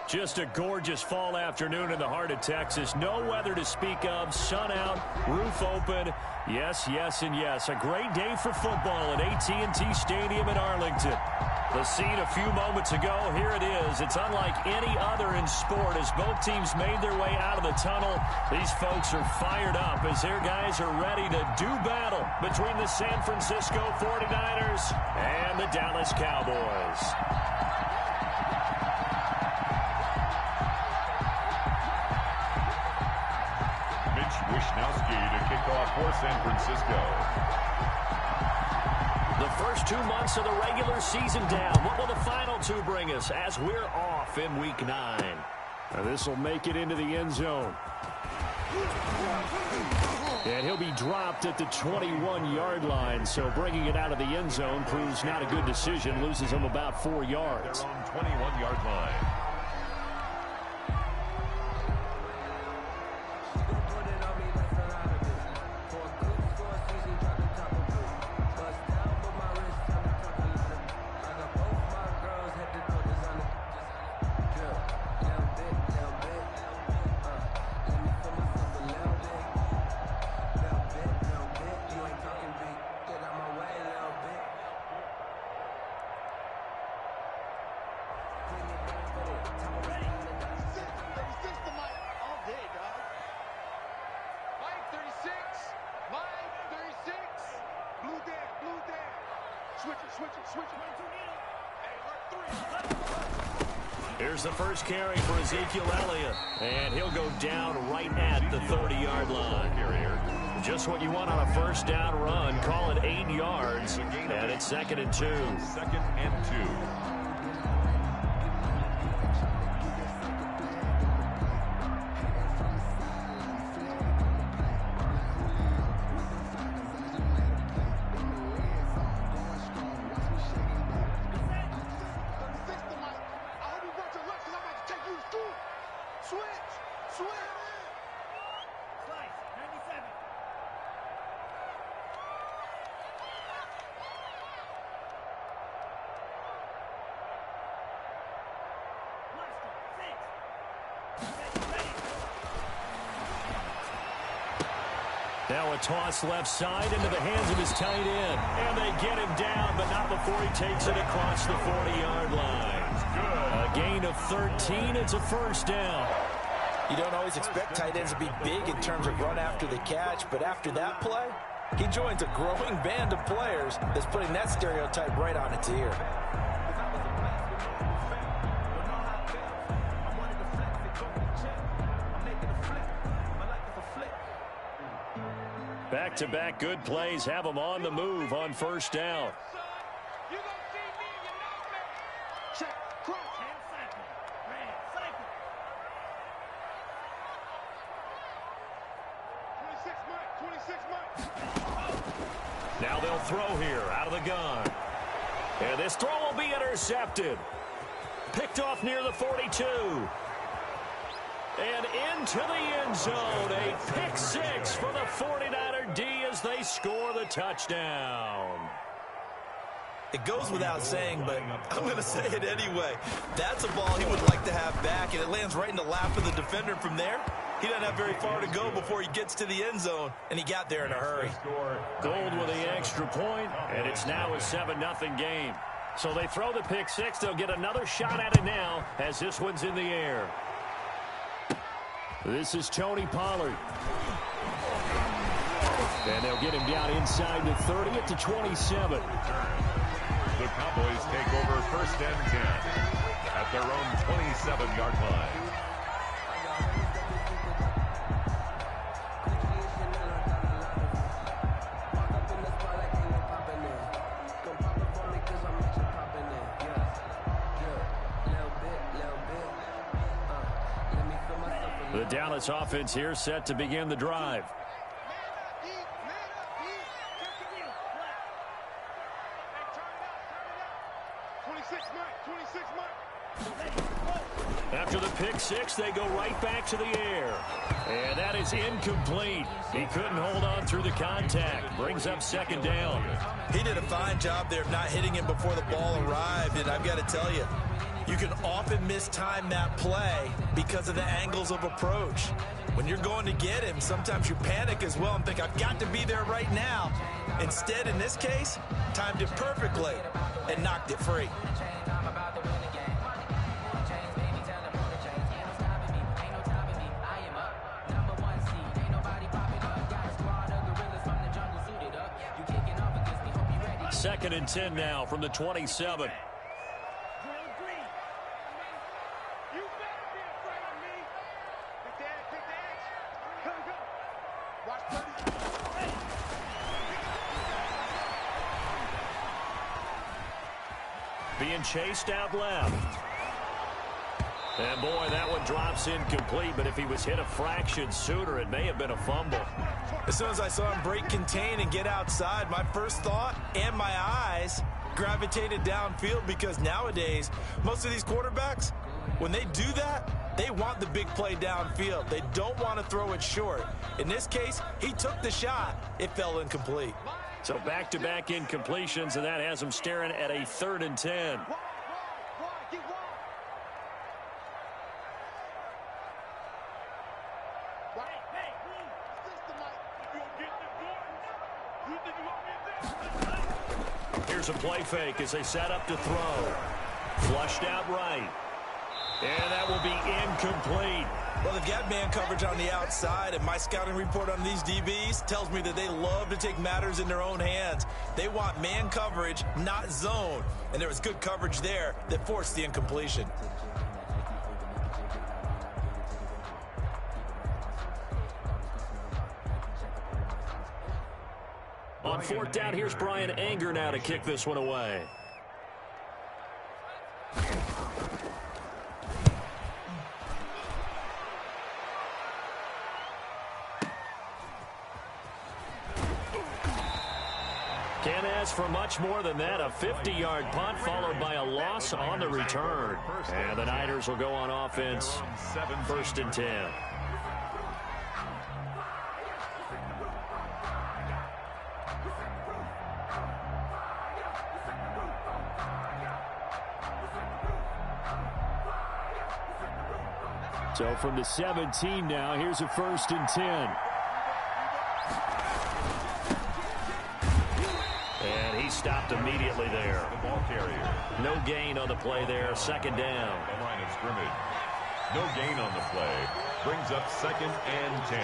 Just a gorgeous fall afternoon in the heart of Texas. No weather to speak of. Sun out, roof open. Yes, yes, and yes. A great day for football at AT&T Stadium in Arlington. The scene a few moments ago, here it is. It's unlike any other in sport as both teams made their way out of the tunnel. These folks are fired up as their guys are ready to do battle between the San Francisco 49ers and the Dallas Cowboys. Wishnowski to kick off for San Francisco. The first 2 months of the regular season down. What will the final two bring us as we're off in Week 9? This will make it into the end zone. And he'll be dropped at the 21-yard line. So bringing it out of the end zone proves not a good decision. Loses him about 4 yards. Their own 21-yard line. Here's the first carry for Ezekiel Elliott, and he'll go down right at the 30-yard line. Just what you want on a first down run. Call it 8 yards, and it's 2nd and 2. 2nd and 2. Now a toss left side into the hands of his tight end. And they get him down, but not before he takes it across the 40-yard line. A gain of 13. It's a first down. You don't always expect tight ends to be big in terms of run after the catch, but after that play, he joins a growing band of players that's putting that stereotype right on its ear. Back-to-back good plays have them on the move on first down. Now they'll throw here out of the gun. And this throw will be intercepted. Picked off near the 42. And into the end zone. A pick six for the 49er D as they score the touchdown. It goes without saying, but I'm going to say it anyway. That's a ball he would like to have back, and it lands right in the lap of the defender from there. He doesn't have very far to go before he gets to the end zone, and he got there in a hurry. Gold with the extra point, and it's now a 7-0 game. So they throw the pick six. They'll get another shot at it now as this one's in the air. This is Tony Pollard. And they'll get him down inside the 30 at the 27. The Cowboys take over 1st and 10 at their own 27-yard line. The Dallas offense here set to begin the drive. After the pick six, they go right back to the air. And that is incomplete. He couldn't hold on through the contact. Brings up 2nd down. He did a fine job there of not hitting him before the ball arrived, and I've got to tell you, You can often mistime that play because of the angles of approach. When you're going to get him, sometimes you panic as well and think, I've got to be there right now. Instead, in this case, timed it perfectly and knocked it free. Second and 10 now from the 27. Being chased out left. And boy, that one drops incomplete, but if he was hit a fraction sooner, it may have been a fumble. As soon as I saw him break contain and get outside, my first thought and my eyes gravitated downfield, because nowadays, most of these quarterbacks, when they do that, they want the big play downfield. They don't want to throw it short. In this case, he took the shot. It fell incomplete. So back-to-back incompletions, and that has him staring at a 3rd and 10. Here's a play fake as they set up to throw. Flushed out right. And that will be incomplete. Well, they've got man coverage on the outside, and my scouting report on these DBs tells me that they love to take matters in their own hands. They want man coverage, not zone. And there was good coverage there that forced the incompletion. On 4th down, here's Brian Anger now to kick this one away. Can't ask for much more than that. A 50-yard punt followed by a loss on the return. And the Niners will go on offense. 1st and 10. So from the 17 now, here's a 1st and 10. And he stopped immediately there. The ball carrier. No gain on the play there. 2nd down. The line of scrimmage. No gain on the play. Brings up 2nd and 10.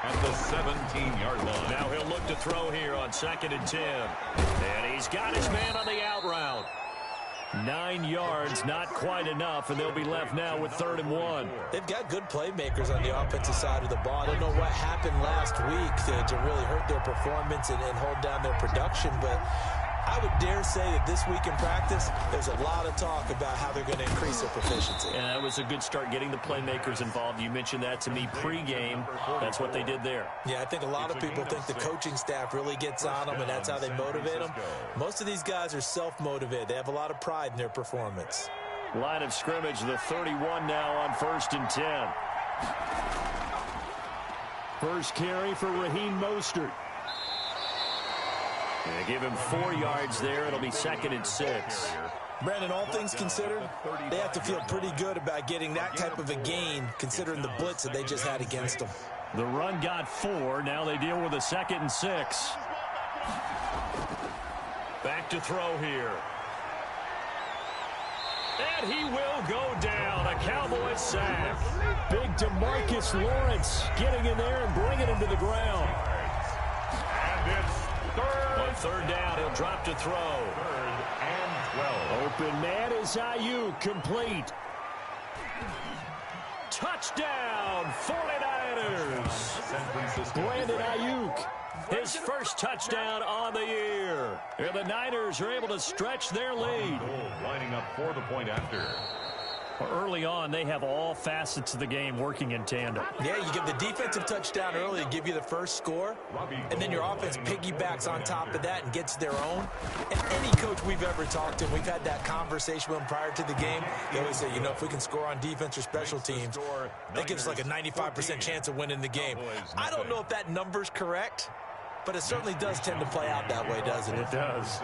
At the 17-yard line. Now he'll look to throw here on 2nd and 10. And he's got his man on the out route. 9 yards, not quite enough, and they'll be left now with 3rd and 1. They've got good playmakers on the offensive side of the ball. I don't know what happened last week to really hurt their performance and hold down their production, but I would dare say that this week in practice, there's a lot of talk about how they're going to increase their proficiency. And that was a good start, getting the playmakers involved. You mentioned that to me pregame. That's what they did there. Yeah, I think a lot of people think the coaching staff really gets on them, and that's how they motivate them. Most of these guys are self-motivated. They have a lot of pride in their performance. Line of scrimmage, the 31 now on 1st and 10. First carry for Raheem Mostert. They give him 4 yards there. It'll be 2nd and 6. Brandon, all things considered, they have to feel pretty good about getting that type of a gain, considering the blitz that they just had against them. The run got 4. Now they deal with a 2nd and 6. Back to throw here. And he will go down. A Cowboys sack. Big DeMarcus Lawrence getting in there and bringing him to the ground. And it's 3rd. On 3rd down, he'll drop to throw. 3rd and 12. Open man is Ayuk, complete. Touchdown, 49ers. San Francisco. Brandon Ayuk, his first touchdown on the year. And the Niners are able to stretch their lead. Lining up for the point after. Early on, they have all facets of the game working in tandem. Yeah, you get the defensive touchdown early to give you the first score, and then your offense piggybacks on top of that and gets their own. And any coach we've ever talked to, we've had that conversation with them prior to the game. They always say, you know, if we can score on defense or special teams, that gives us like a 95% chance of winning the game. I don't know if that number's correct, but it certainly does tend to play out that way, doesn't it? It does.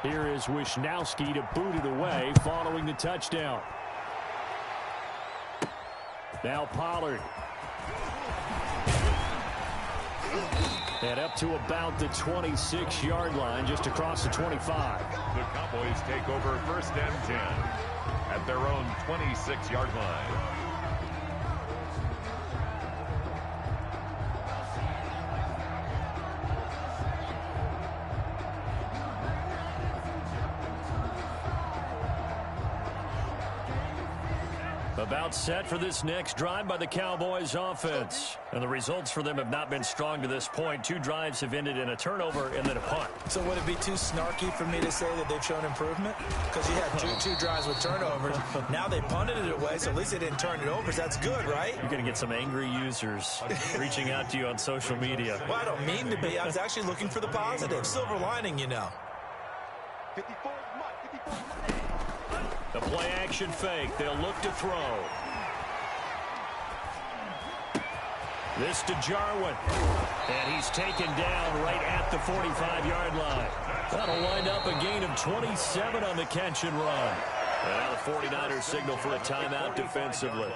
Here is Wisnowski to boot it away following the touchdown. Now Pollard. And up to about the 26-yard line, just across the 25. The Cowboys take over 1st and 10 at their own 26-yard line. About set for this next drive by the Cowboys offense. And the results for them have not been strong to this point. 2 drives have ended in a turnover and then a punt. So would it be too snarky for me to say that they've shown improvement? Because you had two drives with turnovers. Now they punted it away, so at least they didn't turn it over. So that's good, right? You're going to get some angry users reaching out to you on social media. Well, I don't mean to be. I was actually looking for the positive. Silver lining, you know. The play action fake. They'll look to throw. This to Jarwin. And he's taken down right at the 45-yard line. That'll wind up a gain of 27 on the catch and run. And now the 49ers signal for a timeout defensively.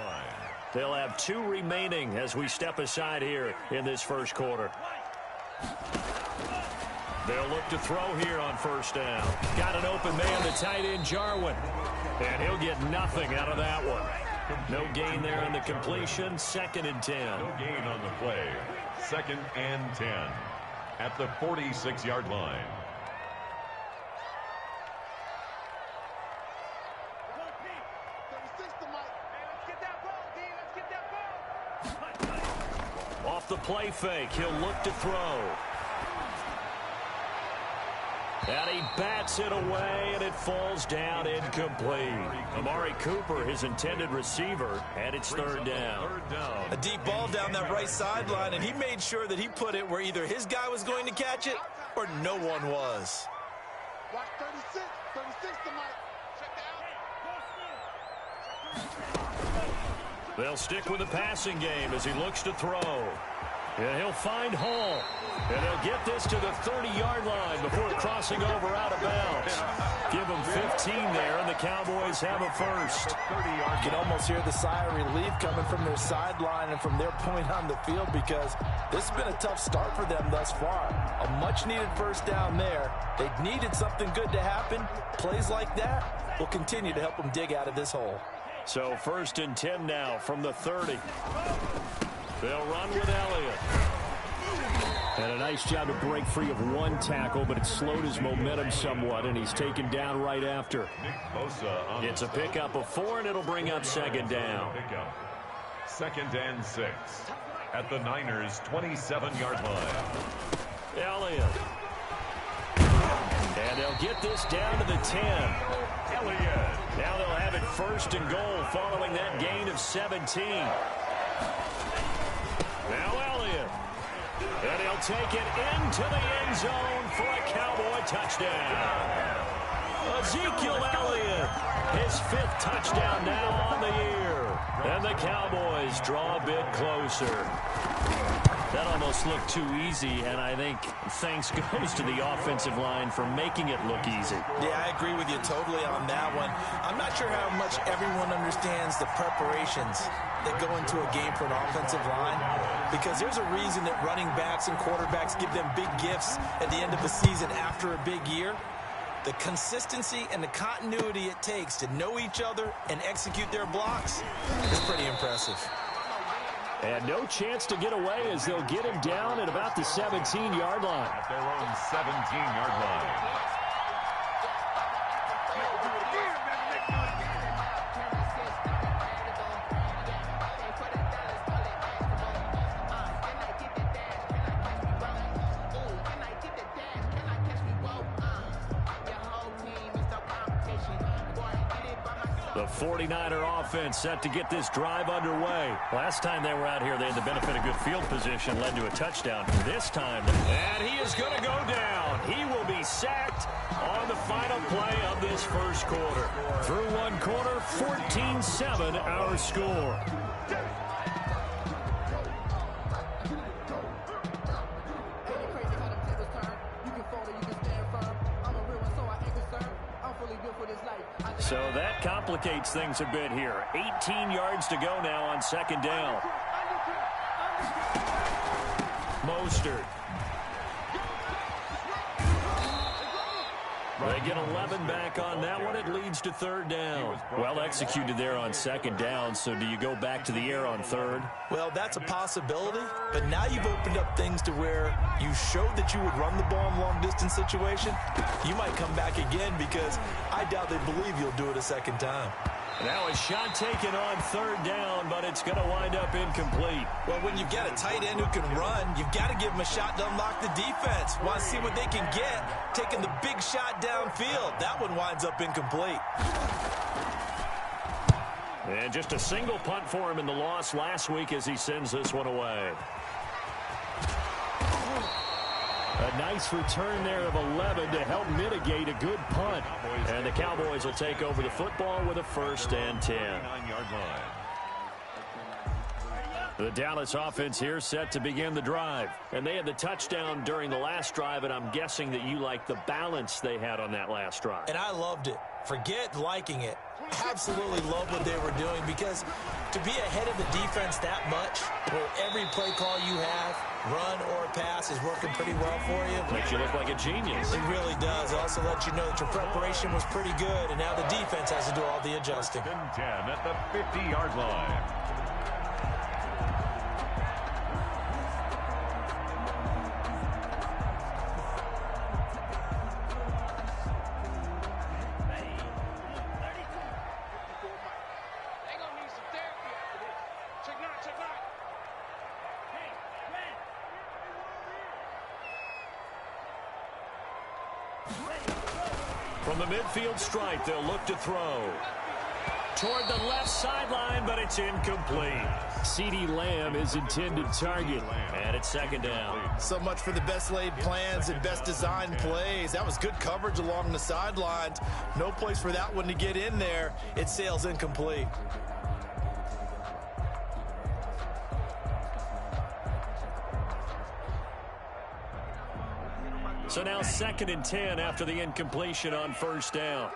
They'll have 2 remaining as we step aside here in this first quarter. They'll look to throw here on 1st down. Got an open man, the tight end, Jarwin. And he'll get nothing out of that one. No gain there on the completion. 2nd and 10. No gain on the play. 2nd and 10 at the 46-yard line. Off the play fake, he'll look to throw. And he bats it away, and it falls down incomplete. Amari Cooper, his intended receiver, and it's 3rd down. A deep ball down that right sideline, and he made sure that he put it where either his guy was going to catch it or no one was. Watch 36 to Mike. Check out. They'll stick with the passing game as he looks to throw. And he'll find Hall. And they'll get this to the 30-yard line before crossing over out of bounds. Give them 15 there, and the Cowboys have a first. You can almost hear the sigh of relief coming from their sideline and from their point on the field, because this has been a tough start for them thus far. A much-needed 1st down there. They needed something good to happen. Plays like that will continue to help them dig out of this hole. So 1st and 10 now from the 30. They'll run with Elliott. And a nice job to break free of 1 tackle, but it slowed his momentum somewhat, and he's taken down right after. It's a pickup of 4, and it'll bring up 2nd down. 2nd and 6 at the Niners' 27-yard line. Elliott. And they'll get this down to the 10. Elliott. Now they'll have it 1st and goal following that gain of 17. Now Elliott. And he'll take it into the end zone for a Cowboy touchdown. Ezekiel Elliott, his 5th touchdown now on the year. And the Cowboys draw a bit closer. That almost looked too easy, and I think thanks goes to the offensive line for making it look easy. Yeah, I agree with you totally on that one. I'm not sure how much everyone understands the preparations that go into a game for an offensive line, because there's a reason that running backs and quarterbacks give them big gifts at the end of the season after a big year. The consistency and the continuity it takes to know each other and execute their blocks is pretty impressive. And no chance to get away as they'll get him down at about the 17-yard line. At their own 17-yard line. The 49er offense set to get this drive underway. Last time they were out here, they had the benefit of good field position, led to a touchdown. This time, and he is going to go down. He will be sacked on the final play of this first quarter. Through 1 quarter, 14-7 our score. So that complicates things a bit here. 18 yards to go now on second down. Mostert. They get 11 back on that one. It leads to third down. Well executed there on second down. So do you go back to the air on third? Well, that's a possibility. But now you've opened up things to where you showed that you would run the ball in long-distance situation. You might come back again because I doubt they believe you'll do it a second time. Now a shot taken on third down, but it's going to wind up incomplete. Well, when you've got a tight end who can run, you've got to give him a shot to unlock the defense. Want to see what they can get, taking the big shot downfield. That one winds up incomplete. And just a single punt for him in the loss last week as he sends this one away. A nice return there of 11 to help mitigate a good punt. And the Cowboys will take over the football with a 1st and 10. The Dallas offense here set to begin the drive. And they had the touchdown during the last drive, and I'm guessing that you like the balance they had on that last drive. And I loved it. Forget liking it. Absolutely love what they were doing, because to be ahead of the defense that much, where every play call you have, run or pass, is working pretty well for you. Makes you look like a genius. It really does. It also lets you know that your preparation was pretty good, and now the defense has to do all the adjusting. 10 at the 50-yard line. From the midfield stripe, they'll look to throw. Toward the left sideline, but it's incomplete. CeeDee Lamb is intended target, and it's second down. So much for the best laid plans and best designed plays. That was good coverage along the sidelines. No place for that one to get in there. It sails incomplete. So now 2nd and 10 after the incompletion on 1st down.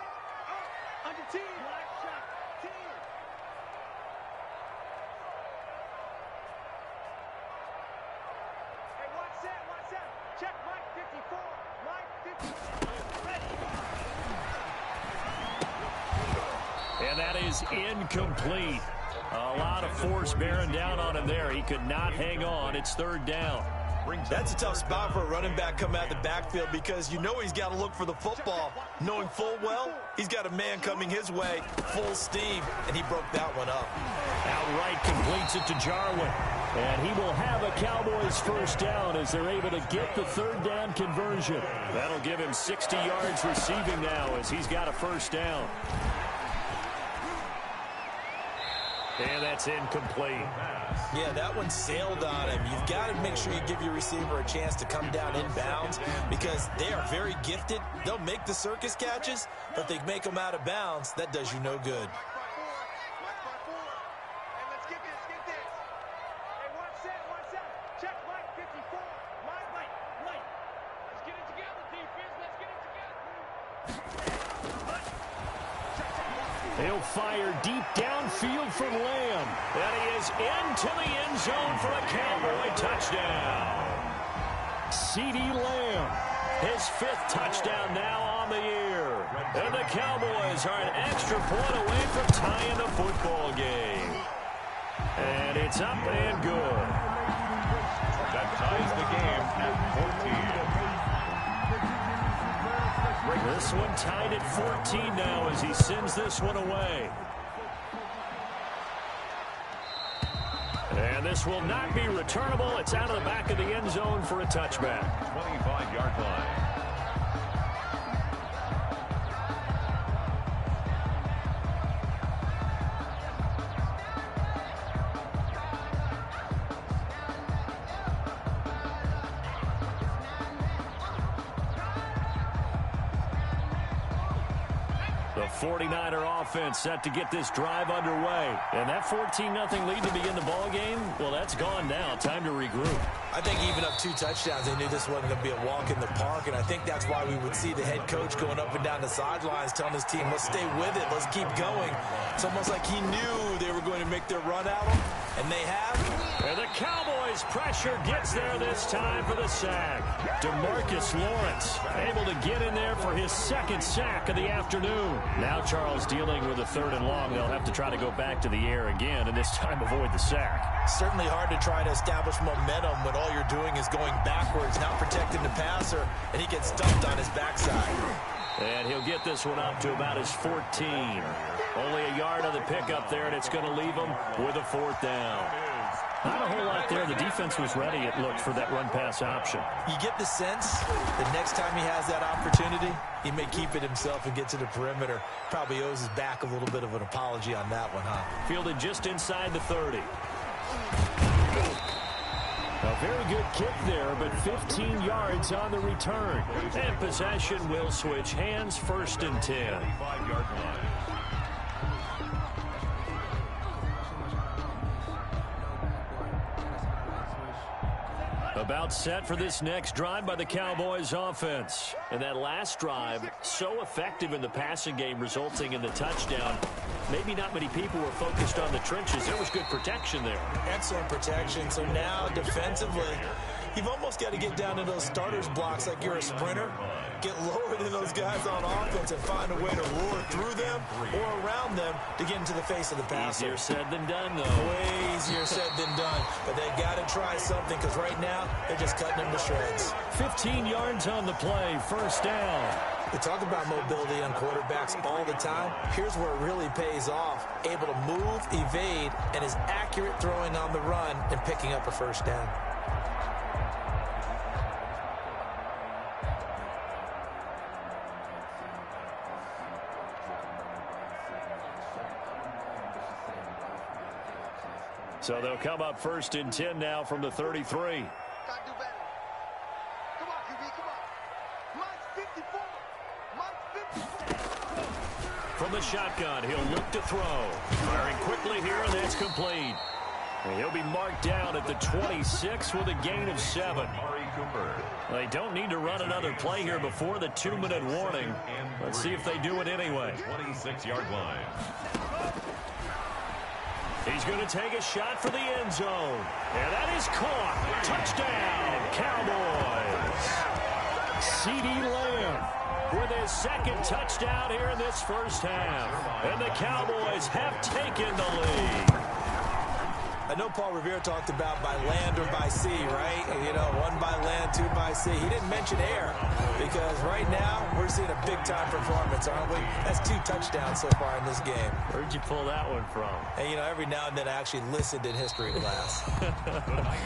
And that is incomplete. A lot of force bearing down on him there. He could not hang on. It's 3rd down. That's a tough spot for a running back coming out of the backfield, because you know he's got to look for the football, knowing full well he's got a man coming his way, full steam, and he broke that one up. Outright completes it to Jarwin. And he will have a Cowboys 1st down as they're able to get the 3rd down conversion. That'll give him 60 yards receiving now as he's got a 1st down. And that's incomplete. Yeah, that one sailed on him. You've got to make sure you give your receiver a chance to come down inbounds, because they are very gifted. They'll make the circus catches, but if they make them out of bounds, that does you no good. He'll fire deep downfield from Lamb. And he is into the end zone for a Cowboy touchdown. CeeDee Lamb, his 5th touchdown now on the year. And the Cowboys are an extra point away from tying the football game. And it's up and good. That ties the game at 14. This one tied at 14 now as he sends this one away. And this will not be returnable. It's out of the back of the end zone for a touchback. 25-yard line. The 49er offense set to get this drive underway. And that 14-0 lead to begin the ball game, well, that's gone now. Time to regroup. I think even up 2 touchdowns, they knew this wasn't going to be a walk in the park, and I think that's why we would see the head coach going up and down the sidelines telling his team, let's stay with it, let's keep going. It's almost like he knew they were going to make their run at him, and they have. And the Cowboys pressure gets there this time for the sack. DeMarcus Lawrence able to get in there for his 2nd sack of the afternoon. Now Charles dealing with a 3rd and long. They'll have to try to go back to the air again, and this time avoid the sack. Certainly hard to try to establish momentum when all you're doing is going backwards, not protecting the passer, and he gets dumped on his backside. And he'll get this one up to about his 14. Only a yard on the pickup there, and it's going to leave him with a 4th down. Not a whole lot there. The defense was ready, it looked, for that run-pass option. You get the sense the next time he has that opportunity, he may keep it himself and get to the perimeter. Probably owes his back a little bit of an apology on that one, huh? Fielded just inside the 30. A very good kick there, but 15 yards on the return. And possession will switch hands, 1st and 10. 5-yard line. About set for this next drive by the Cowboys offense. And that last drive, so effective in the passing game, resulting in the touchdown. Maybe not many people were focused on the trenches. There was good protection there. Excellent protection. So now defensively, you've almost got to get down to those starters blocks like you're a sprinter. Get lower than those guys on offense and find a way to roar through them or around them to get into the face of the passer. Easier said than done, though. Way easier said than done. But they got to try something, because right now they're just cutting them to shreds. 15 yards on the play, 1st down. We talk about mobility on quarterbacks all the time. Here's where it really pays off. Able to move, evade, and is accurate throwing on the run and picking up a 1st down. So they'll come up 1st and 10 now from the 33. Gotta do better. Come on, QB, come on. Mine's 54. Mine's 54. From the shotgun, he'll look to throw. Firing quickly here, and that's complete. And he'll be marked down at the 26 with a gain of 7. They don't need to run another play here before the 2-minute warning. Let's see if they do it anyway. 26-yard line. He's going to take a shot for the end zone. And that is caught. Touchdown, Cowboys. CeeDee Lamb with his 2nd touchdown here in this 1st half. And the Cowboys have taken the lead. I know Paul Revere talked about by land or by sea, right? You know, 1 by land, 2 by sea. He didn't mention air, because right now we're seeing a big-time performance, aren't we? That's 2 touchdowns so far in this game. Where'd you pull that one from? And, you know, every now and then I actually listened in history class.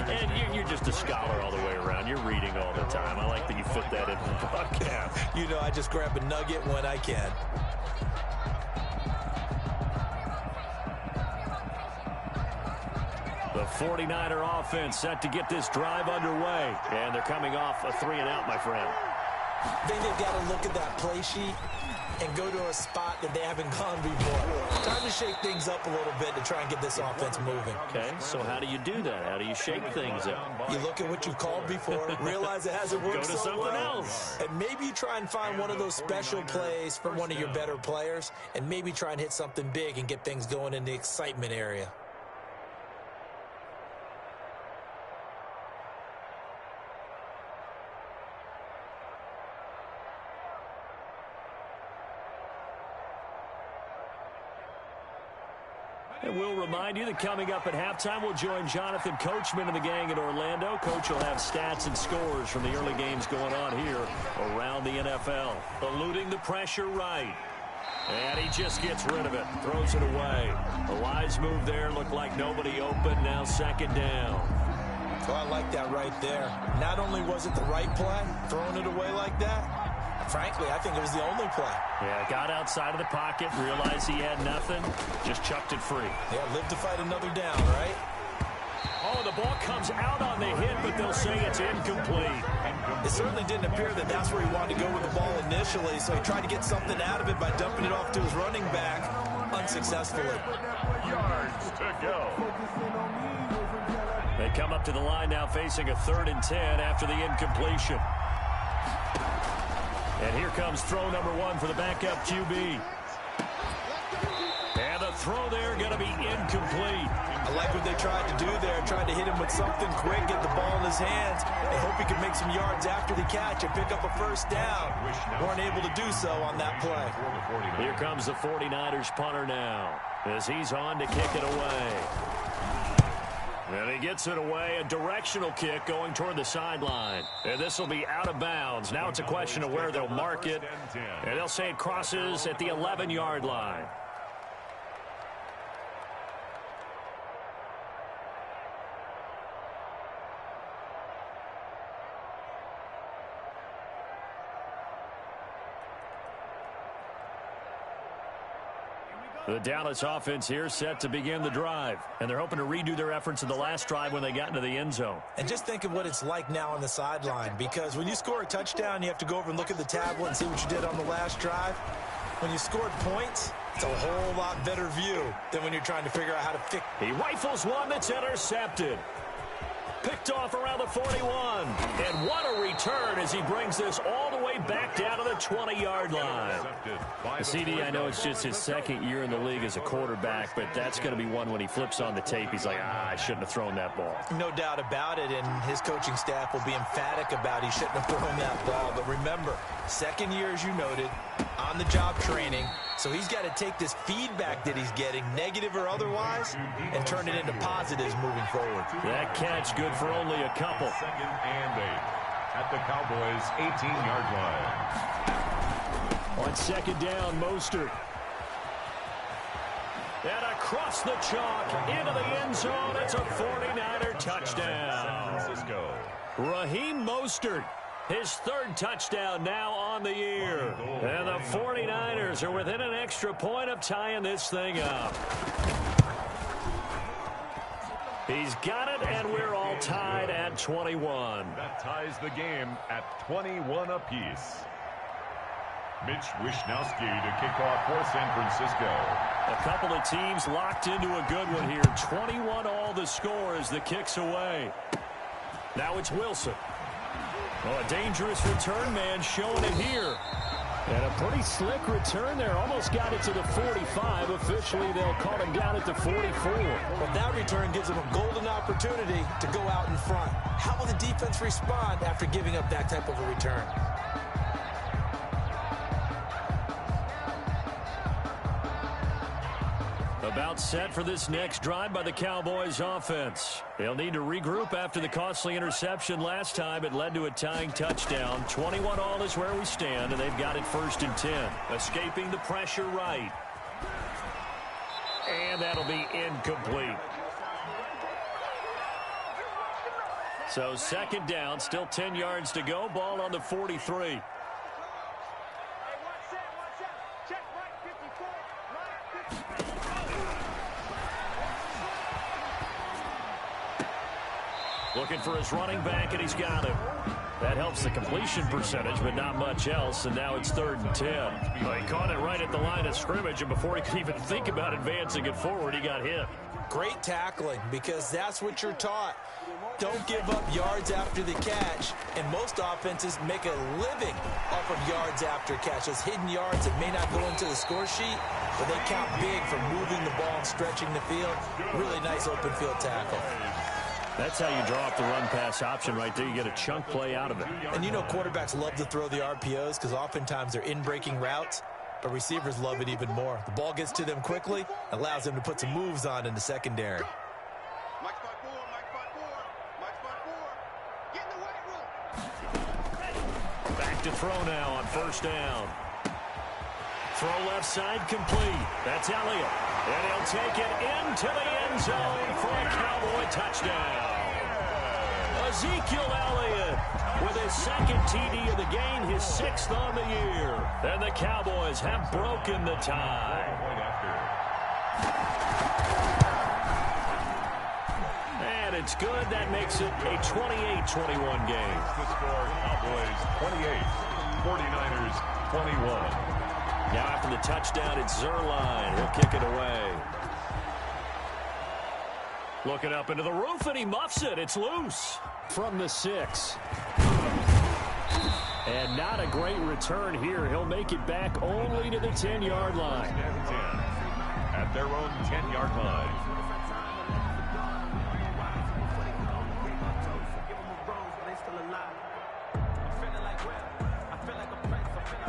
And you're just a scholar all the way around. You're reading all the time. I like that you fit that into the broadcast. You know, I just grab a nugget when I can. The 49er offense set to get this drive underway. And they're coming off a 3-and-out, my friend. I think they've got to look at that play sheet and go to a spot that they haven't gone before. Time to shake things up a little bit to try and get this offense moving. Okay, so how do you do that? How do you shake things up? You look at what you've called before, realize it hasn't worked Go to so something well, else. and maybe you try and find one of those special plays for one of your better players, and maybe try and hit something big and get things going in the excitement area. And we'll remind you that coming up at halftime, we'll join Jonathan Coachman and the gang in Orlando. Coach will have stats and scores from the early games going on here around the NFL. Eluding the pressure right. And he just gets rid of it. Throws it away. A wise move there. Looked like nobody open. Now 2nd down. Oh, I like that right there. Not only was it the right play, throwing it away like that, frankly, I think it was the only play. Yeah, got outside of the pocket, realized he had nothing, just chucked it free. Yeah, live to fight another down, right? Oh, the ball comes out on the hit, but they'll say it's incomplete. It certainly didn't appear that that's where he wanted to go with the ball initially, so he tried to get something out of it by dumping it off to his running back unsuccessfully. Yards to go. They come up to the line now facing a 3rd and 10 after the incompletion. And here comes throw number 1 for the backup QB. And the throw there going to be incomplete. I like what they tried to do there. Tried to hit him with something quick, get the ball in his hands. They hope he can make some yards after the catch and pick up a first down. Weren't able to do so on that play. Here comes the 49ers punter now as he's on to kick it away. And he gets it away, a directional kick going toward the sideline. And this will be out of bounds. Now it's a question of where they'll mark it. And they'll say it crosses at the 11-yard line. The Dallas offense here set to begin the drive. And they're hoping to redo their efforts in the last drive when they got into the end zone. And just think of what it's like now on the sideline, because when you score a touchdown, you have to go over and look at the tablet and see what you did on the last drive. When you scored points, it's a whole lot better view than when you're trying to figure out how to fix. He rifles one that's intercepted. Picked off around the 41. And what a return as he brings this all the way back down to the 20-yard line. CD, I know it's just his 2nd year in the league as a quarterback, but that's going to be one when he flips on the tape. He's like, I shouldn't have thrown that ball. No doubt about it, and his coaching staff will be emphatic about he shouldn't have thrown that ball. But remember, 2nd year, as you noted, on-the-job training. So he's got to take this feedback that he's getting, negative or otherwise, and turn it into positives moving forward. That catch good for only a couple. 2nd and 8 at the Cowboys' 18-yard line. On 2nd down, Mostert. And across the chalk into the end zone. It's a 49er touchdown. Raheem Mostert. His 3rd touchdown now on the year. And the 49ers are within an extra point of tying this thing up. He's got it, and we're all tied at 21. That ties the game at 21 apiece. Mitch Wishnowsky to kick off for San Francisco. A couple of teams locked into a good one here. 21 all the score as the kick's away. Now it's Wilson. Oh, a dangerous return man showing it here. And a pretty slick return there. Almost got it to the 45. Officially, they'll call him down at the 44. But that return gives him a golden opportunity to go out in front. How will the defense respond after giving up that type of a return? About set for this next drive by the Cowboys offense. They'll need to regroup after the costly interception last time. It led to a tying touchdown. 21 all is where we stand, and they've got it 1st and 10. Escaping the pressure right. And that'll be incomplete. So 2nd down, still 10 yards to go. Ball on the 43. Looking for his running back, and he's got it. That helps the completion percentage, but not much else, and now it's 3rd and 10. Well, he caught it right at the line of scrimmage, and before he could even think about advancing it forward, he got hit. Great tackling, because that's what you're taught. Don't give up yards after the catch, and most offenses make a living off of yards after catch. Those hidden yards that may not go into the score sheet, but they count big for moving the ball and stretching the field. Really nice open field tackle. That's how you draw up the run-pass option right there. You get a chunk play out of it. And you know quarterbacks love to throw the RPOs because oftentimes they're in-breaking routes, but receivers love it even more. The ball gets to them quickly, allows them to put some moves on in the secondary. Back to throw now on 1st down. Throw left side complete. That's Elliott. And he'll take it into the end zone for a Cowboy touchdown. Ezekiel Elliott with his 2nd TD of the game, his 6th on the year. And the Cowboys have broken the tie. And it's good. That makes it a 28-21 game. The score, Cowboys 28, 49ers 21. Now after the touchdown, it's Zerline. He'll kick it away. Looking up into the roof, and he muffs it. It's loose from the 6. And not a great return here. He'll make it back only to the 10-yard line. At their own 10-yard line.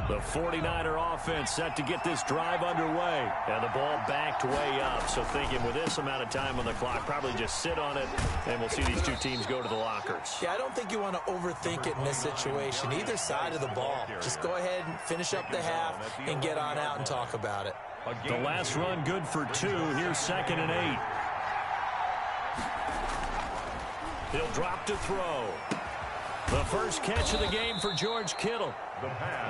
The 49er offense set to get this drive underway. And the ball backed way up. So thinking with this amount of time on the clock, probably just sit on it, and we'll see these two teams go to the lockers. Yeah, I don't think you want to overthink it in this situation. Either side of the ball. Just go ahead and finish up the half and get on out and talk about it. The last run good for 2. Here's 2nd and 8. He'll drop to throw. The first catch of the game for George Kittle.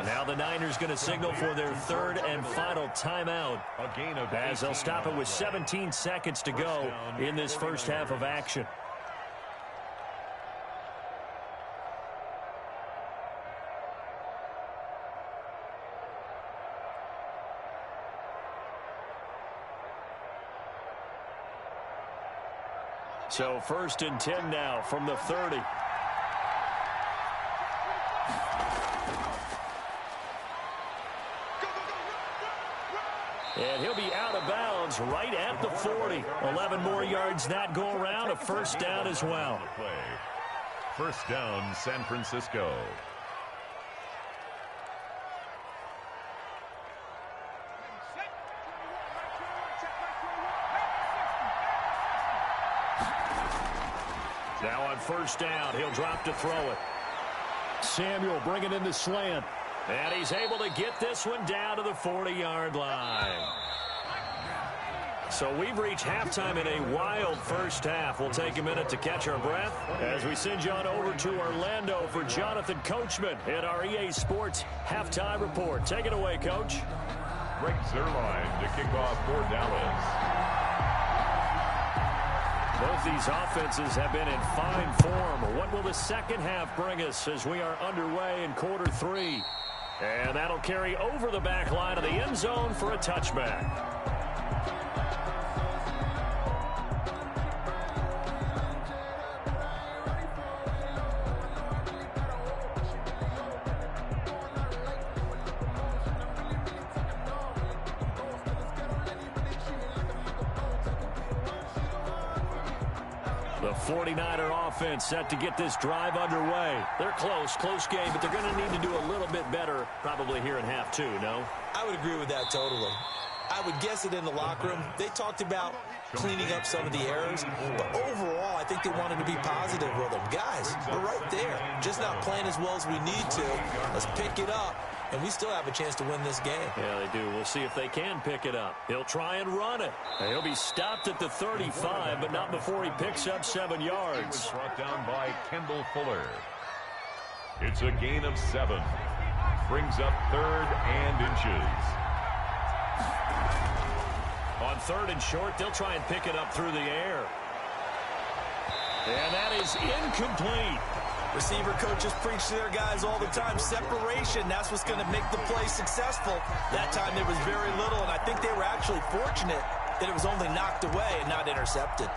Now the Niners going to signal for their 3rd and final timeout, as they'll stop it with 17 seconds to go in this first half of action. So 1st and 10 now from the 30. And he'll be out of bounds right at the 40. 11 more yards that go around. A first down as well. First down, San Francisco. Now on first down, he'll drop to throw it. Samuel bringing in the slant. And he's able to get this one down to the 40-yard line. So we've reached halftime in a wild first half. We'll take a minute to catch our breath as we send you on over to Orlando for Jonathan Coachman at our EA Sports Halftime Report. Take it away, Coach. Greg Zerline to kick off for Dallas. Both these offenses have been in fine form. What will the second half bring us as we are underway in quarter 3? And that'll carry over the back line of the end zone for a touchback. The 49er offense set to get this drive underway. They're close game, but they're going to need to do a little bit better probably here in half 2, no? I would agree with that totally. I would guess it in the locker room. They talked about cleaning up some of the errors, but overall, I think they wanted to be positive with them. Guys, we're right there. Just not playing as well as we need to. Let's pick it up, and we still have a chance to win this game. Yeah, they do. We'll see if they can pick it up. He'll try and run it. And he'll be stopped at the 35, but not before he picks up 7 yards. He was brought down by Kendall Fuller. It's a gain of 7. Brings up 3rd and inches. On 3rd and short, they'll try and pick it up through the air. And that is incomplete. Receiver coaches preach to their guys all the time. Separation, that's what's going to make the play successful. That time there was very little, and I think they were actually fortunate that it was only knocked away and not intercepted.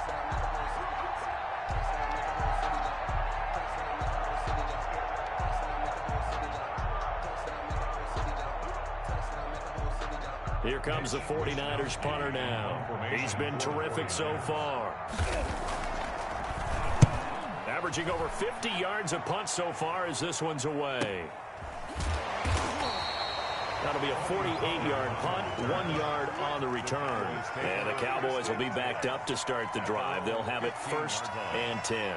Here comes the 49ers punter now. He's been terrific so far. Averaging over 50 yards a punt so far as this one's away. That'll be a 48-yard punt, 1 yard on the return. And the Cowboys will be backed up to start the drive. They'll have it 1st and 10.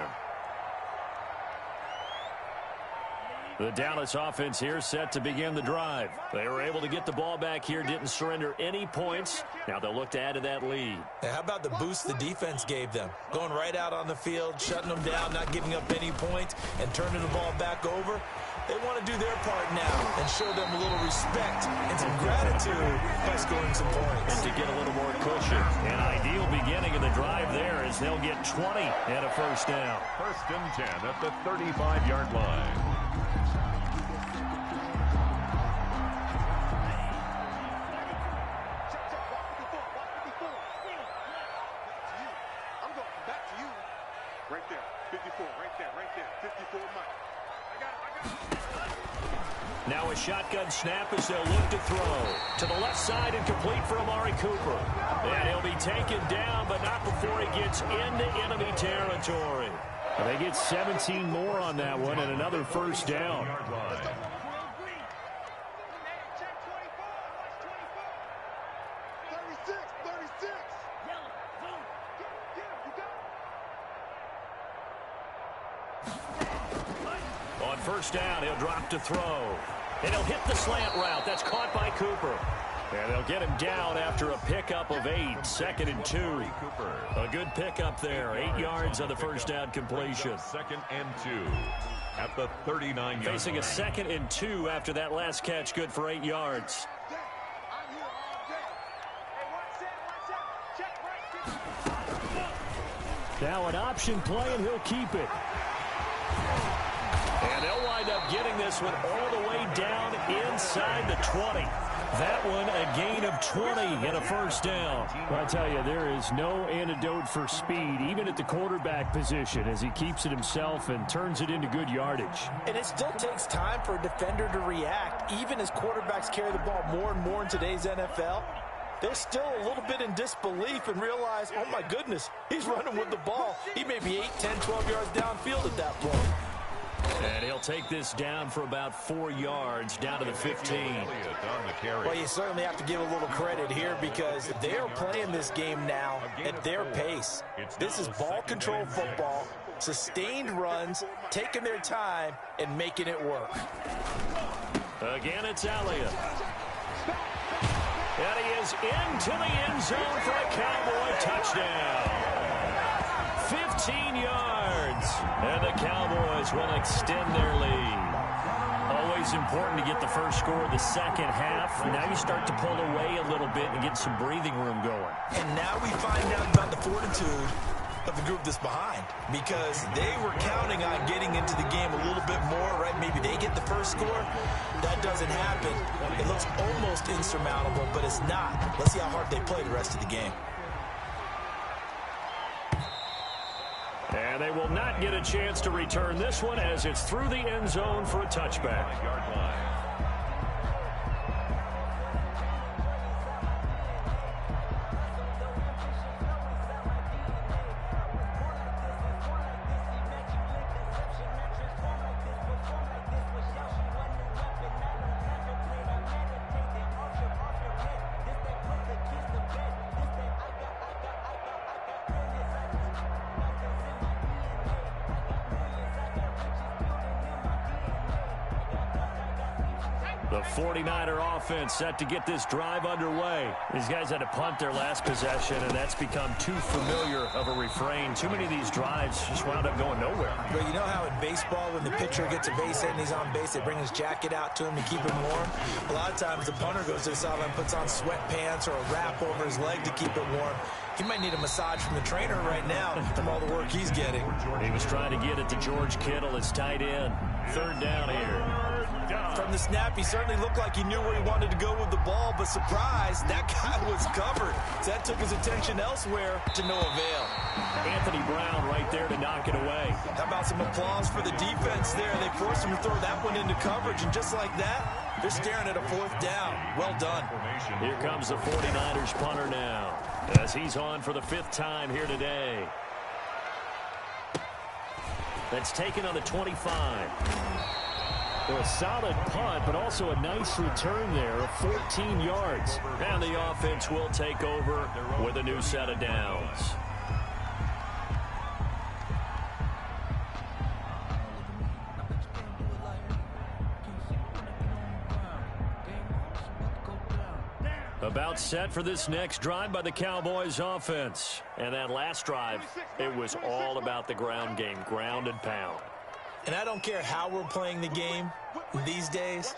The Dallas offense here set to begin the drive. They were able to get the ball back here, didn't surrender any points. Now they'll look to add to that lead. Hey, how about the boost the defense gave them? Going right out on the field, shutting them down, not giving up any points, and turning the ball back over. They want to do their part now and show them a little respect and some gratitude by scoring some points. And to get a little more cushion. An ideal beginning of the drive there as they'll get 20 and a first down. First and 10 at the 35-yard line. Right there, 54, right there, 54, Mike. I got it. Now a shotgun snap as they'll look to throw. To the left side and complete for Amari Cooper. And he'll be taken down, but not before he gets into enemy territory. They get 17 more on that one and another first down. 36. On first down, he'll drop to throw. And he'll hit the slant route. That's caught by Cooper. And they'll get him down after a pickup of 8. Second and 2. A good pickup there. 8 yards on the first down completion. Second and 2 at the 39-yard line. Facing a second and 2 after that last catch. Good for 8 yards. Now an option play, and he'll keep it. And they'll wind up getting this one all the way down inside the 20. That one a gain of 20 and a first down. Well, I tell you, there is no antidote for speed, even at the quarterback position, as he keeps it himself and turns it into good yardage. And it still takes time for a defender to react, even as quarterbacks carry the ball more and more in today's NFL. They're still a little bit in disbelief and realize, oh my goodness, he's running with the ball. He may be 8, 10, 12 yards downfield at that point. And he'll take this down for about 4 yards, down to the 15. Well, you certainly have to give a little credit here because they are playing this game now at their pace. This is ball control football, sustained runs, taking their time, and making it work. Again, it's Elliott. And he is into the end zone for a Cowboy touchdown. 15 yards. And the Cowboys will extend their lead. Always important to get the first score of the second half. Now you start to pull away a little bit and get some breathing room going. And now we find out about the fortitude of the group that's behind, because they were counting on getting into the game a little bit more, right? Maybe they get the first score. That doesn't happen. It looks almost insurmountable, but it's not. Let's see how hard they play the rest of the game. And they will not get a chance to return this one as it's through the end zone for a touchback. The 49er offense set to get this drive underway. These guys had to punt their last possession, and that's become too familiar of a refrain. Too many of these drives just wound up going nowhere. Well, you know how in baseball, when the pitcher gets a base hit and he's on base, they bring his jacket out to him to keep him warm? A lot of times the punter goes to the sideline, puts on sweatpants or a wrap over his leg to keep it warm. He might need a massage from the trainer right now from all the work he's getting. He was trying to get it to George Kittle, his tight end. Third down here. From the snap, he certainly looked like he knew where he wanted to go with the ball, but surprise, that guy was covered. So that took his attention elsewhere to no avail. Anthony Brown right there to knock it away. How about some applause for the defense there? They forced him to throw that one into coverage, and just like that, they're staring at a fourth down. Well done. Here comes the 49ers punter now, as he's on for the 5th time here today. That's taken on the 25. A solid punt, but also a nice return there of 14 yards. And the offense will take over with a new set of downs. About set for this next drive by the Cowboys offense. And that last drive, it was all about the ground game, ground and pound. And I don't care how we're playing the game these days,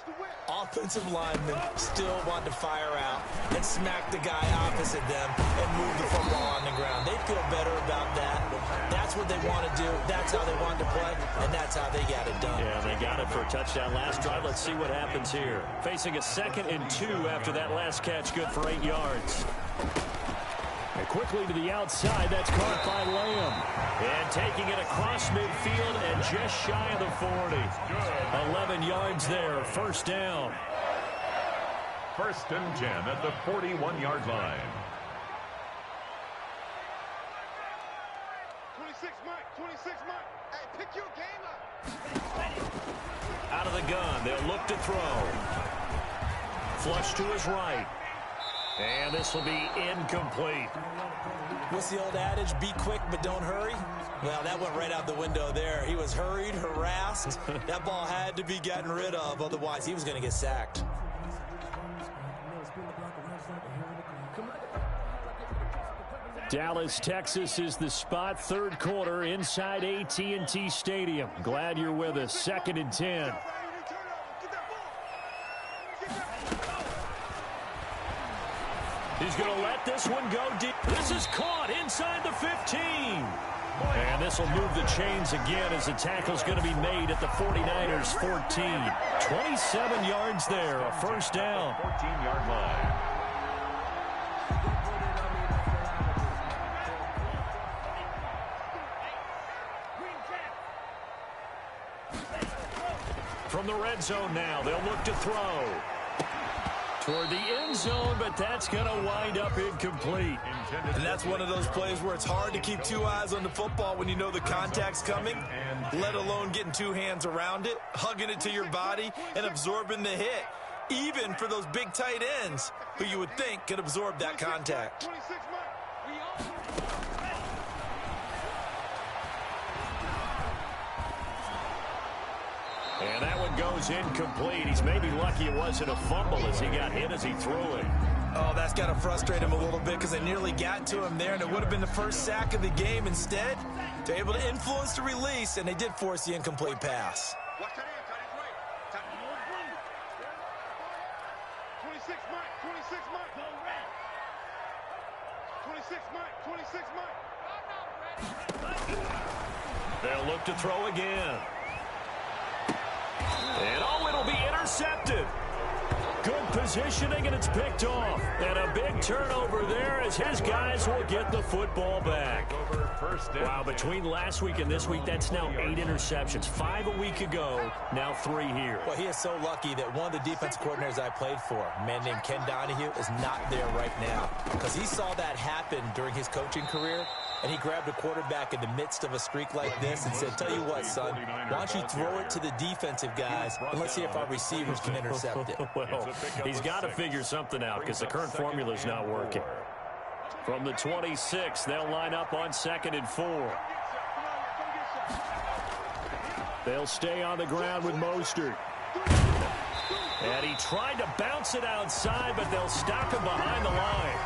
offensive linemen still want to fire out and smack the guy opposite them and move the football on the ground. They feel better about that. That's what they want to do. That's how they want to play, and that's how they got it done. Yeah, they got it for a touchdown last drive. Let's see what happens here. Facing a 2nd and 2 after that last catch, good for 8 yards. And quickly to the outside, that's caught by Lamb. And taking it across midfield and just shy of the 40. 11 yards there, first down. 1st and 10 at the 41-yard line. 26, Mike. 26, Mike. Hey, pick your game up. Out of the gun, they'll look to throw. Flush to his right. And this will be incomplete. What's the old adage? Be quick, but don't hurry. Well, that went right out the window there. He was hurried, harassed. That ball had to be gotten rid of. Otherwise, he was going to get sacked. Dallas, Texas is the spot. 3rd quarter inside AT&T Stadium. Glad you're with us. 2nd and 10. He's going to let this one go deep. This is caught inside the 15. And this will move the chains again as the tackle's going to be made at the 49ers 14. 27 yards there, a first down. 14-yard line. From the red zone now, they'll look to throw. Toward the end zone, but that's going to wind up incomplete. And that's one of those plays where it's hard to keep 2 eyes on the football when you know the contact's coming, let alone getting 2 hands around it, hugging it to your body, and absorbing the hit, even for those big tight ends who you would think could absorb that contact. 26, Mike. And that one goes incomplete. He's maybe lucky it wasn't a fumble as he got hit as he threw it. Oh, that's got to frustrate him a little bit because they nearly got to him there, and it would have been the first sack of the game. Instead, they're able to influence the release, and they did force the incomplete pass. Watch that in, tight end right. 26, Mike. 26, Mike. 26, Mike. 26, Mike. They'll look to throw again. And oh, it'll be intercepted. Good positioning, and it's picked off. And a big turnover there as his guys will get the football back. Wow, between last week and this week, that's now 8 interceptions. 5 a week ago, now 3 here. Well, he is so lucky that one of the defense coordinators I played for, a man named Ken Donahue, is not there right now. Because he saw that happen during his coaching career, and he grabbed a quarterback in the midst of a streak like this and said, tell you what, son, why don't you throw it to the defensive guys, and let's see if our receivers can intercept it. Well, he's got to figure something out because the current formula is not working. From the 26, they'll line up on 2nd and 4. They'll stay on the ground with Mostert. And he tried to bounce it outside, but they'll stop him behind the line.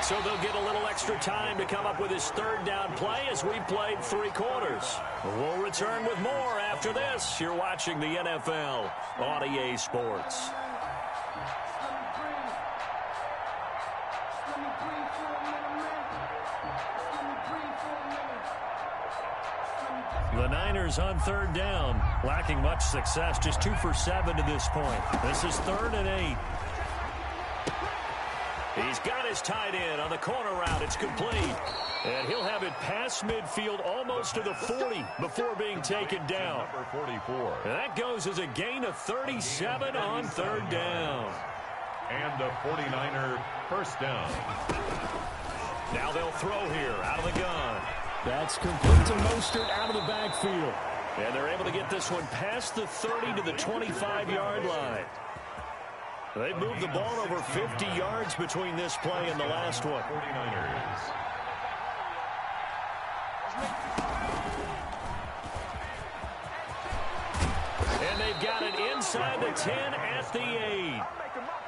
So they'll get a little extra time to come up with his 3rd down play as we played 3 quarters. We'll return with more after this. You're watching the NFL on EA Sports. The Niners on 3rd down, lacking much success, just 2 for 7 to this point. This is 3rd and 8. He's got his tight end on the corner route. It's complete. And he'll have it past midfield almost to the 40 before being taken down. Number 44. And that goes as a gain of 37 on 3rd down. And a 49er first down. Now they'll throw here out of the gun. That's complete to Mostert out of the backfield. And they're able to get this one past the 30 to the 25-yard line. They've moved the ball over 50 yards between this play and the last one. 49ers. And they've got it inside the 10 at the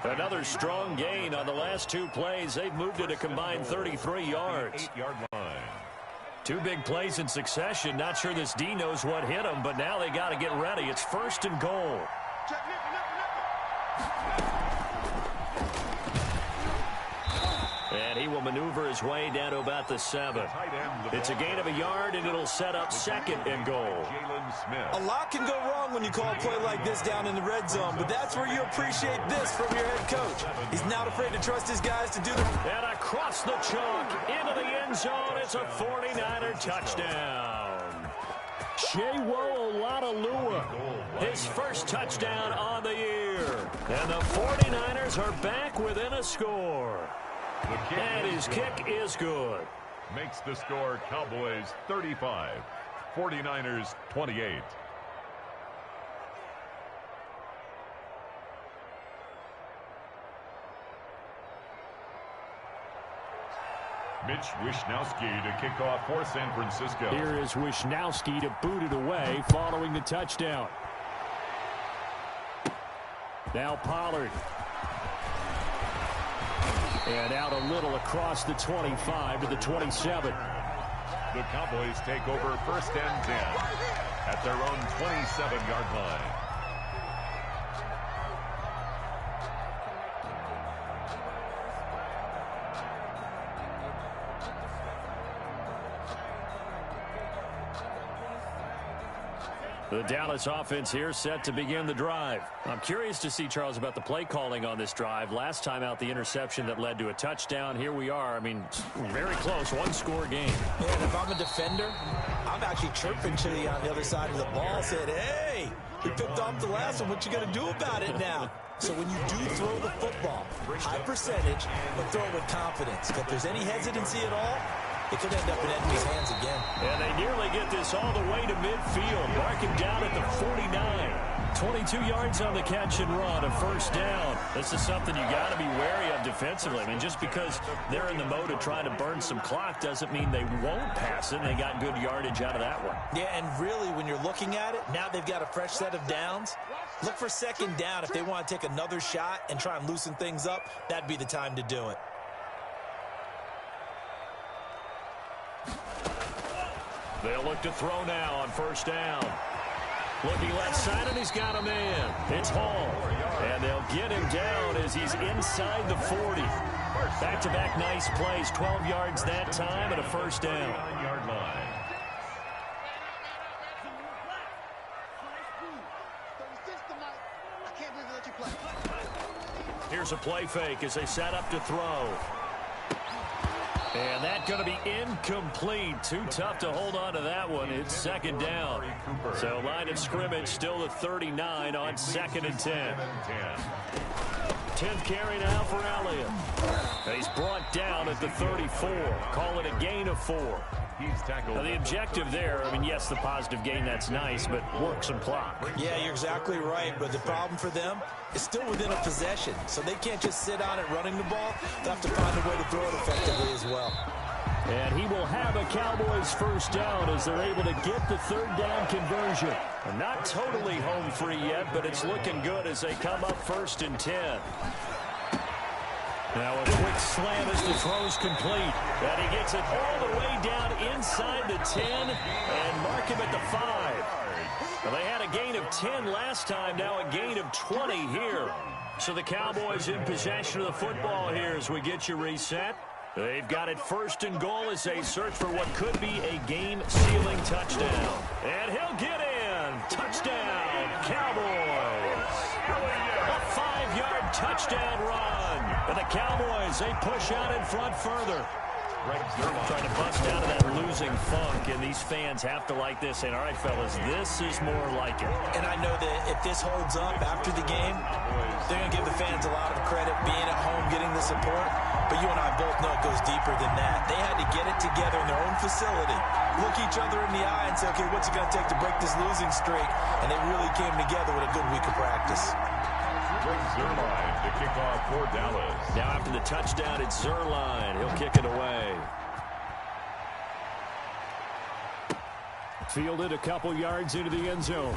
8. Another strong gain on the last 2 plays. They've moved it a combined 33 yards. 8-yard line. Two big plays in succession. Not sure this D knows what hit him, but now they got to get ready. It's 1st and goal. And he will maneuver his way down to about the 7. It's a gain of a yard, and it'll set up 2nd and goal. A lot can go wrong when you call a play like this down in the red zone, but that's where you appreciate this from your head coach. He's not afraid to trust his guys to do the... And across the chalk, into the end zone, it's a 49er touchdown. Shewo Oladolua, his first touchdown on the year. And the 49ers are back within a score. And his kick is good. Makes the score Cowboys 35, 49ers 28. Mitch Wishnowsky to kick off for San Francisco. Here is Wishnowsky to boot it away following the touchdown. Now Pollard. And out a little across the 25 to the 27. The Cowboys take over 1st and 10 at their own 27-yard line. The Dallas offense here set to begin the drive. I'm curious to see, Charles, about the play calling on this drive. Last time out, the interception that led to a touchdown. Here we are. I mean, very close, one-score game. Man, if I'm a defender, I'm actually chirping to you on the other side of the ball, said, hey, we picked off the last one. What you going to do about it now? So when you do throw the football, high percentage, but throw it with confidence. If there's any hesitancy at all, it could end up in enemy's hands again. And they nearly get this all the way to midfield. Mark him down at the 49. 22 yards on the catch and run, a 1st down. This is something you got to be wary of defensively. I mean, just because they're in the mode of trying to burn some clock doesn't mean they won't pass it. They got good yardage out of that one. Yeah, and really, when you're looking at it, now they've got a fresh set of downs. Look for 2nd down. If they want to take another shot and try and loosen things up, that'd be the time to do it. They'll look to throw now on 1st down. Looking left side, and he's got a man. It's Hall. And they'll get him down as he's inside the 40. Back-to-back nice plays, 12 yards that time, and a 1st down. Yard line. Here's a play fake as they set up to throw. And that's going to be incomplete. Too tough to hold on to that one. It's 2nd down. So line of scrimmage still the 39 on 2nd and 10. 10th carry now for Elliott. And he's brought down at the 34. Call it a gain of 4. He's tackled. Now the objective there, I mean, yes, the positive gain, that's nice, but work some clock. Yeah, you're exactly right, but the problem for them is still within a possession, so they can't just sit on it running the ball. They'll have to find a way to throw it effectively as well. And he will have a Cowboys 1st down as they're able to get the 3rd down conversion. And not totally home free yet, but it's looking good as they come up 1st and 10. Now a quick slam as the throw's complete. And he gets it all the way down inside the 10 and mark him at the 5. Well, they had a gain of 10 last time, now a gain of 20 here. So the Cowboys in possession of the football here as we get you reset. They've got it 1st and goal as they search for what could be a game-sealing touchdown. And he'll get in. Touchdown, Cowboys. A 5-yard touchdown run. And the Cowboys, they push out in front further. Trying to bust out of that losing funk, and these fans have to like this. And all right, fellas, this is more like it. And I know that if this holds up after the game, they're going to give the fans a lot of credit being at home, getting the support. But you and I both know it goes deeper than that. They had to get it together in their own facility, look each other in the eye and say, okay, what's it going to take to break this losing streak? And they really came together with a good week of practice. Zerline to kick off for Dallas. Now after the touchdown, it's Zerline. He'll kick it away. Fielded a couple yards into the end zone.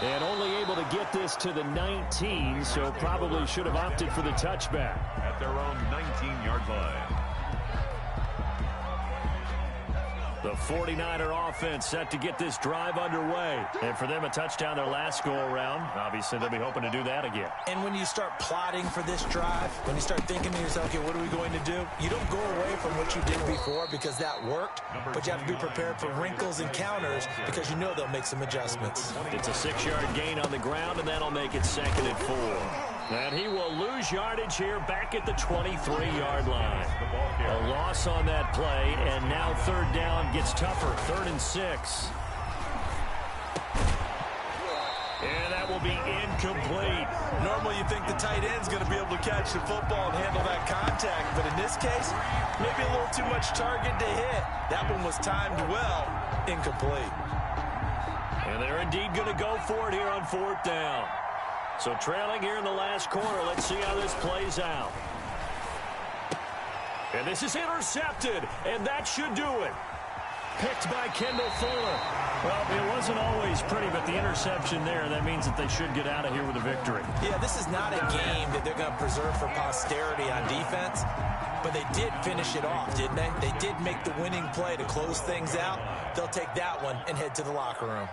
And only able to get this to the 19, so probably should have opted for the touchback. At their own 19-yard line. The 49er offense set to get this drive underway. And for them, a touchdown their last go-around. Obviously, they'll be hoping to do that again. And when you start plotting for this drive, when you start thinking to yourself, okay, what are we going to do? You don't go away from what you did before because that worked, but you have to be prepared for wrinkles and counters because you know they'll make some adjustments. It's a 6-yard gain on the ground, and that'll make it 2nd and 4. And he will lose yardage here back at the 23-yard line. A loss on that play, and now 3rd down gets tougher, 3rd and 6. And that will be incomplete. Normally you think the tight end's going to be able to catch the football and handle that contact, but in this case, maybe a little too much target to hit. That one was timed well, incomplete. And they're indeed going to go for it here on 4th down. So trailing here in the last quarter, let's see how this plays out. And this is intercepted, and that should do it. Picked by Kendall Fuller. Well, it wasn't always pretty, but the interception there, that means that they should get out of here with a victory. Yeah, this is not a game that they're going to preserve for posterity on defense, but they did finish it off, didn't they? They did make the winning play to close things out. They'll take that one and head to the locker room.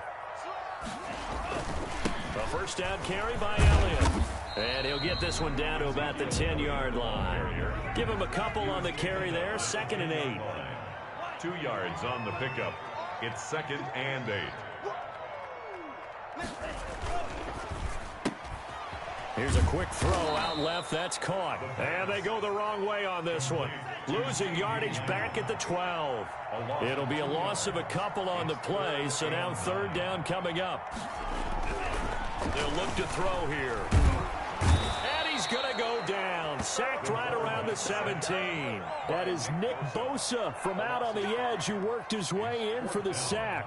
A 1st down carry by Elliott. And he'll get this one down to about the 10-yard line. Give him a couple on the carry there, 2nd and 8. 2 yards on the pickup. It's 2nd and 8. Here's a quick throw out left. That's caught. And they go the wrong way on this one. Losing yardage back at the 12. It'll be a loss of a couple on the play, so now 3rd down coming up. They'll look to throw here. And he's going to go down. Sacked right around the 17. That is Nick Bosa from out on the edge who worked his way in for the sack.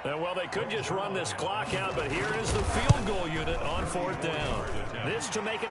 And, well, they could just run this clock out, but here is the field goal unit on 4th down. This to make it